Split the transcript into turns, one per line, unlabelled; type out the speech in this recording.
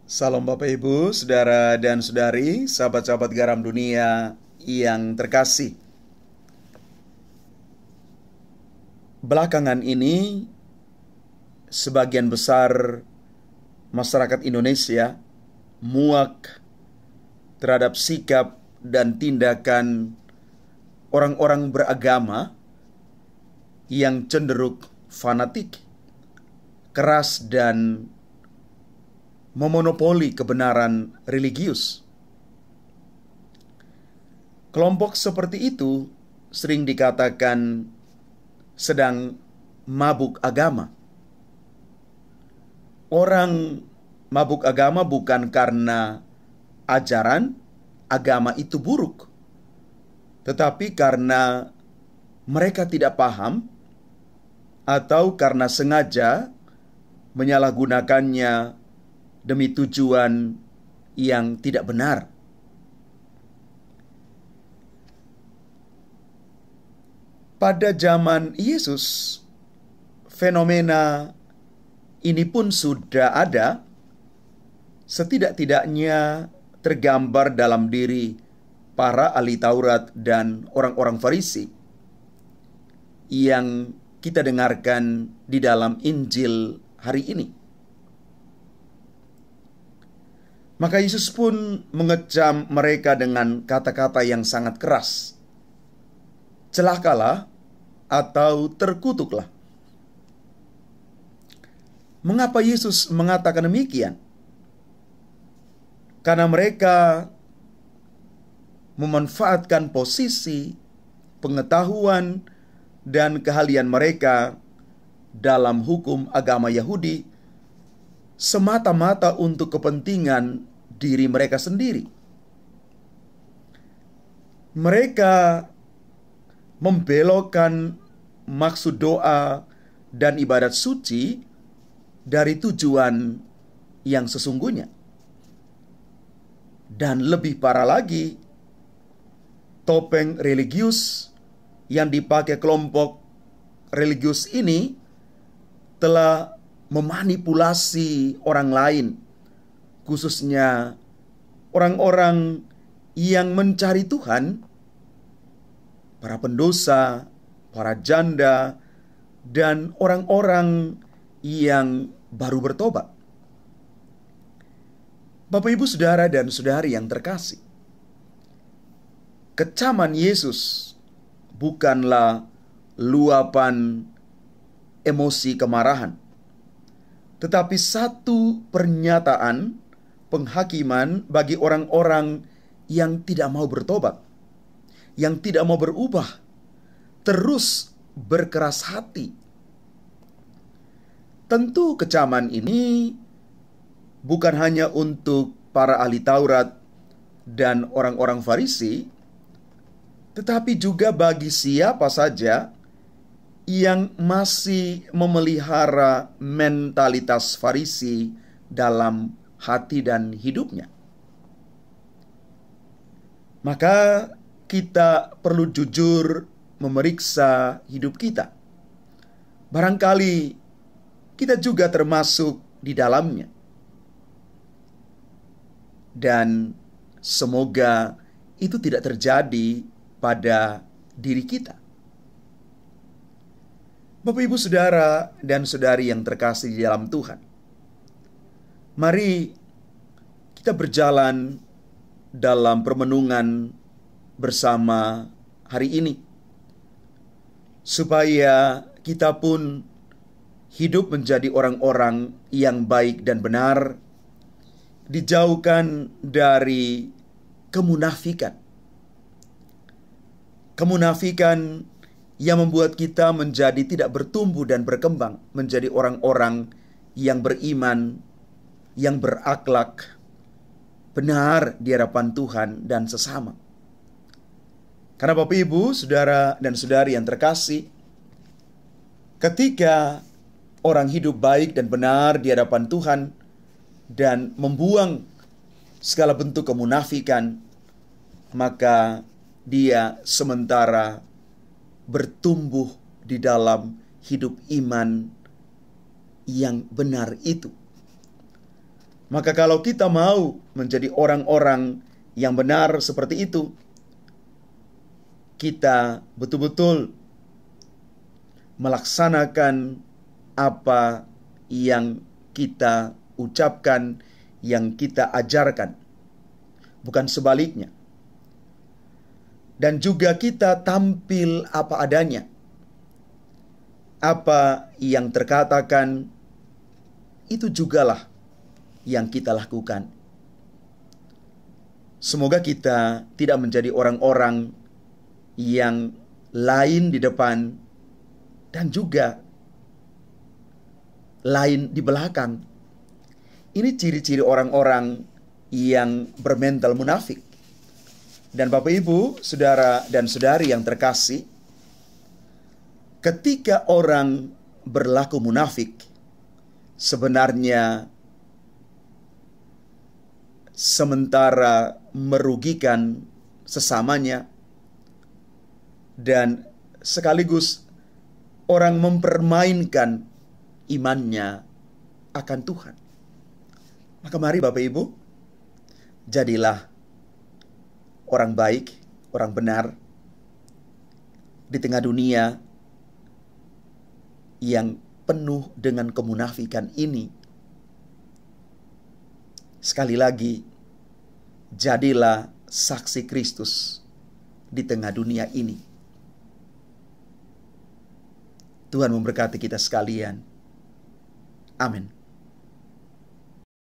Salam Bapak Ibu, Saudara dan Saudari, sahabat-sahabat garam dunia yang terkasih. Belakangan ini, sebagian besar masyarakat Indonesia muak terhadap sikap dan tindakan orang-orang beragama yang cenderung fanatik, keras, dan memonopoli kebenaran religius. Kelompok seperti itu sering dikatakan sedang mabuk agama. Orang mabuk agama bukan karena ajaran agama itu buruk, tetapi karena mereka tidak paham atau karena sengaja menyalahgunakannya demi tujuan yang tidak benar. Pada zaman Yesus, fenomena ini pun sudah ada, setidak-tidaknya tergambar dalam diri para ahli Taurat dan orang-orang Farisi yang kita dengarkan di dalam Injil hari ini. Maka Yesus pun mengecam mereka dengan kata-kata yang sangat keras. Celakalah atau terkutuklah. Mengapa Yesus mengatakan demikian? Karena mereka memanfaatkan posisi, pengetahuan, dan keahlian mereka dalam hukum agama Yahudi semata-mata untuk kepentingan diri mereka sendiri. Mereka membelokkan maksud doa dan ibadat suci dari tujuan yang sesungguhnya. Dan lebih parah lagi, topeng religius yang dipakai kelompok religius ini telah memanipulasi orang lain, khususnya orang-orang yang mencari Tuhan, para pendosa, para janda, dan orang-orang yang baru bertobat. Bapak, Ibu, Saudara, dan Saudari yang terkasih, kecaman Yesus bukanlah luapan emosi kemarahan, tetapi satu pernyataan penghakiman bagi orang-orang yang tidak mau bertobat, yang tidak mau berubah, terus berkeras hati. Tentu kecaman ini bukan hanya untuk para ahli Taurat dan orang-orang Farisi, tetapi juga bagi siapa saja yang masih memelihara mentalitas Farisi dalam hati dan hidupnya. Maka kita perlu jujur memeriksa hidup kita. Barangkali kita juga termasuk di dalamnya. Dan semoga itu tidak terjadi pada diri kita. Bapak, Ibu, Saudara, dan Saudari yang terkasih di dalam Tuhan, mari kita berjalan dalam permenungan bersama hari ini, supaya kita pun hidup menjadi orang-orang yang baik dan benar, dijauhkan dari kemunafikan. Kemunafikan yang membuat kita menjadi tidak bertumbuh dan berkembang menjadi orang-orang yang beriman, yang berakhlak benar di hadapan Tuhan dan sesama. Karena Bapak, Ibu, Saudara, dan Saudari yang terkasih, ketika orang hidup baik dan benar di hadapan Tuhan dan membuang segala bentuk kemunafikan, maka dia sementara bertumbuh di dalam hidup iman yang benar itu. Maka kalau kita mau menjadi orang-orang yang benar seperti itu, kita betul-betul melaksanakan apa yang kita ucapkan, yang kita ajarkan, bukan sebaliknya. Dan juga kita tampil apa adanya. Apa yang terkatakan, itu jugalah yang kita lakukan. Semoga kita tidak menjadi orang-orang yang lain di depan dan juga lain di belakang. Ini ciri-ciri orang-orang yang bermental munafik. Dan Bapak Ibu, saudara dan saudari yang terkasih, ketika orang berlaku munafik, sebenarnya sementara merugikan sesamanya dan sekaligus orang mempermainkan imannya akan Tuhan. Maka mari Bapak Ibu, jadilah orang baik, orang benar di tengah dunia yang penuh dengan kemunafikan ini. Sekali lagi, jadilah saksi Kristus di tengah dunia ini. Tuhan memberkati kita sekalian. Amin.